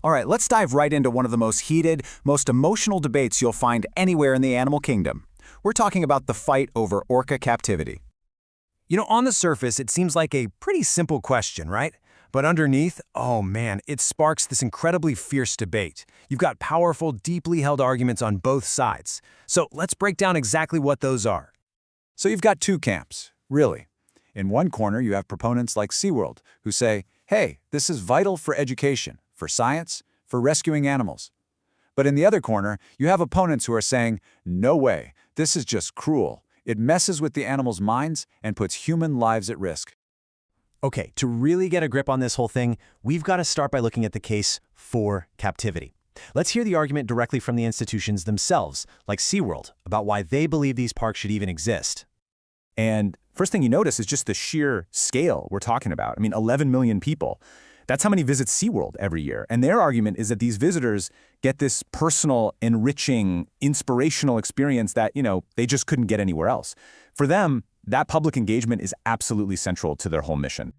All right, let's dive right into one of the most heated, most emotional debates you'll find anywhere in the animal kingdom. We're talking about the fight over orca captivity. On the surface, it seems like a pretty simple question, right? But underneath, oh man, it sparks this incredibly fierce debate. You've got powerful, deeply held arguments on both sides. So let's break down exactly what those are. So you've got two camps, really. In one corner, you have proponents like SeaWorld, who say, hey, this is vital for education, for science, for rescuing animals. But in the other corner, you have opponents who are saying, no way, this is just cruel. It messes with the animals' minds and puts human lives at risk. Okay, to really get a grip on this whole thing, we've got to start by looking at the case for captivity. Let's hear the argument directly from the institutions themselves, like SeaWorld, about why they believe these parks should even exist. And first thing you notice is just the sheer scale we're talking about. 11 million people. That's how many visit SeaWorld every year. And their argument is that these visitors get this personal, enriching, inspirational experience that, they just couldn't get anywhere else. For them, that public engagement is absolutely central to their whole mission.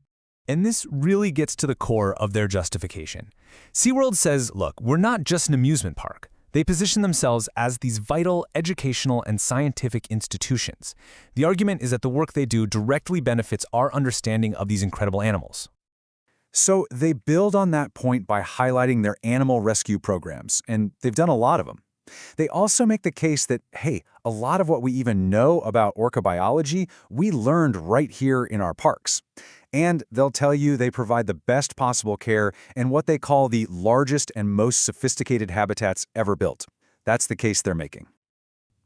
And this really gets to the core of their justification. SeaWorld says, look, we're not just an amusement park. They position themselves as these vital educational and scientific institutions. The argument is that the work they do directly benefits our understanding of these incredible animals. So they build on that point by highlighting their animal rescue programs, and they've done a lot of them. They also make the case that, hey, a lot of what we even know about orca biology, we learned right here in our parks. And they'll tell you they provide the best possible care in what they call the largest and most sophisticated habitats ever built. That's the case they're making.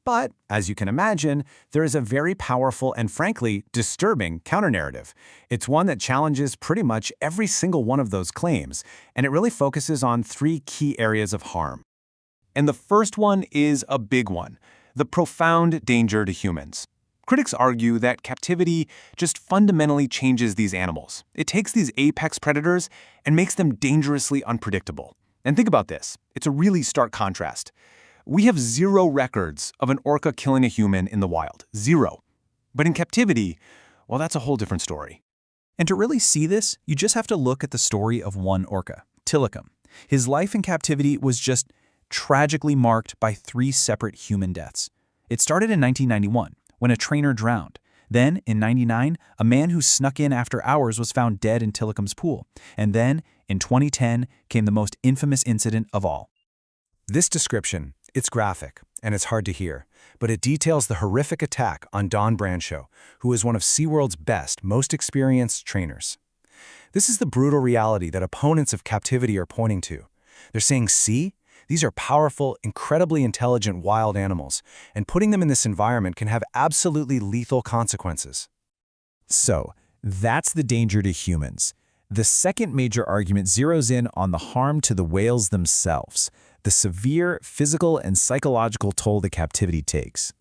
But, as you can imagine, there is a very powerful and frankly disturbing counter-narrative. It's one that challenges pretty much every single one of those claims, and it really focuses on three key areas of harm. And the first one is a big one, the profound danger to humans. Critics argue that captivity just fundamentally changes these animals. It takes these apex predators and makes them dangerously unpredictable. And think about this. It's a really stark contrast. We have zero records of an orca killing a human in the wild. Zero. But in captivity, well, that's a whole different story. And to really see this, you just have to look at the story of one orca, Tilikum. His life in captivity was just tragically marked by 3 separate human deaths. It started in 1991, when a trainer drowned. Then, in 1999, a man who snuck in after hours was found dead in Tilikum's pool. And then, in 2010, came the most infamous incident of all. This description, it's graphic, and it's hard to hear, but it details the horrific attack on Don Brancho, who is one of SeaWorld's best, most experienced trainers. This is the brutal reality that opponents of captivity are pointing to. They're saying, see? These are powerful, incredibly intelligent wild animals, and putting them in this environment can have absolutely lethal consequences. So, that's the danger to humans. The second major argument zeroes in on the harm to the whales themselves, the severe physical and psychological toll the captivity takes.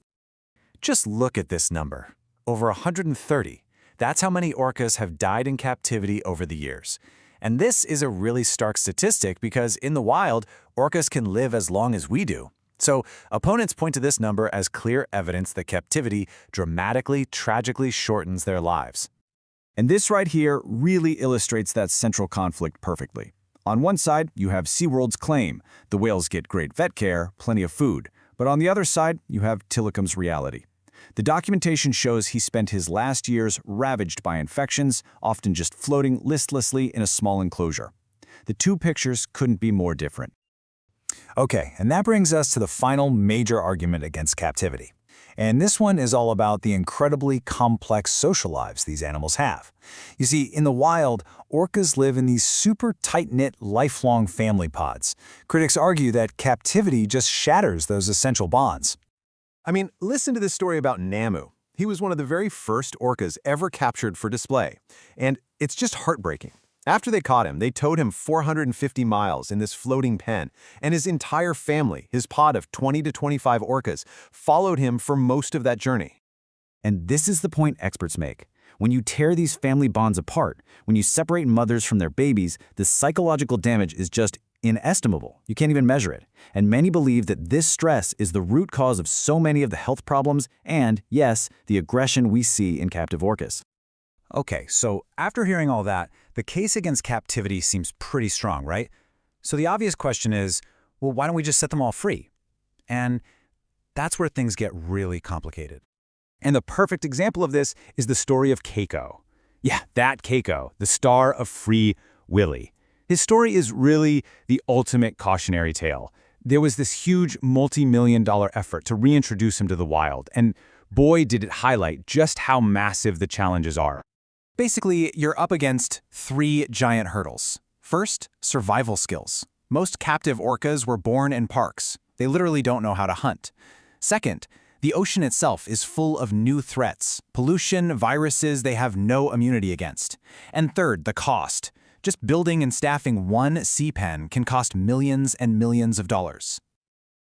Just look at this number. Over 130. That's how many orcas have died in captivity over the years. And this is a really stark statistic because in the wild, orcas can live as long as we do. So opponents point to this number as clear evidence that captivity dramatically, tragically shortens their lives. And this right here really illustrates that central conflict perfectly. On one side, you have SeaWorld's claim. The whales get great vet care, plenty of food. But on the other side, you have Tilikum's reality. The documentation shows he spent his last years ravaged by infections, often just floating listlessly in a small enclosure. The two pictures couldn't be more different. Okay, and that brings us to the final major argument against captivity. And this one is all about the incredibly complex social lives these animals have. You see, in the wild, orcas live in these super tight-knit, lifelong family pods. Critics argue that captivity just shatters those essential bonds. Listen to this story about Namu. He was one of the very first orcas ever captured for display. And it's just heartbreaking. After they caught him, they towed him 450 miles in this floating pen, and his entire family, his pod of 20 to 25 orcas, followed him for most of that journey. And this is the point experts make. When you tear these family bonds apart, when you separate mothers from their babies, the psychological damage is just inestimable. You can't even measure it. And many believe that this stress is the root cause of so many of the health problems and, yes, the aggression we see in captive orcas. Okay, so after hearing all that, the case against captivity seems pretty strong, right? So the obvious question is, well, why don't we just set them all free? And that's where things get really complicated. And the perfect example of this is the story of Keiko. Yeah, that Keiko, the star of Free Willy. His story is really the ultimate cautionary tale. There was this huge multi-million-dollar effort to reintroduce him to the wild, and boy did it highlight just how massive the challenges are. Basically, you're up against 3 giant hurdles. First, survival skills. Most captive orcas were born in parks. They literally don't know how to hunt. Second, the ocean itself is full of new threats. Pollution, viruses they have no immunity against. And third, the cost. Just building and staffing one sea pen can cost millions and millions of dollars.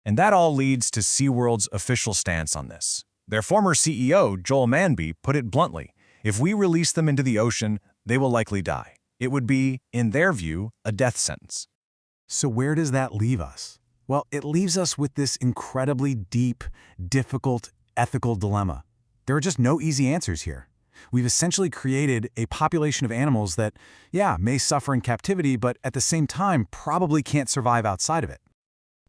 And that all leads to SeaWorld's official stance on this. Their former CEO, Joel Manby, put it bluntly, if we release them into the ocean, they will likely die. It would be, in their view, a death sentence. So where does that leave us? Well, it leaves us with this incredibly deep, difficult, ethical dilemma. There are just no easy answers here. We've essentially created a population of animals that, yeah, may suffer in captivity, but at the same time probably can't survive outside of it.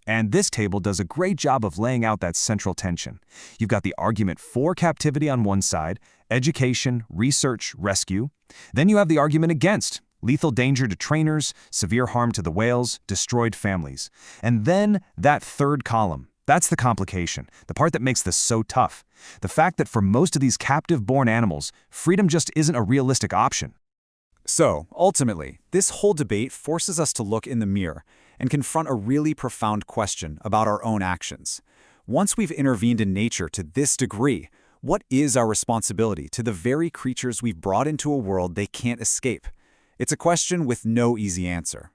And this table does a great job of laying out that central tension. You've got the argument for captivity on one side, education, research, rescue. Then you have the argument against, lethal danger to trainers, severe harm to the whales, destroyed families. And then that third column. That's the complication, the part that makes this so tough. The fact that for most of these captive-born animals, freedom just isn't a realistic option. So, ultimately, this whole debate forces us to look in the mirror and confront a really profound question about our own actions. Once we've intervened in nature to this degree, what is our responsibility to the very creatures we've brought into a world they can't escape? It's a question with no easy answer.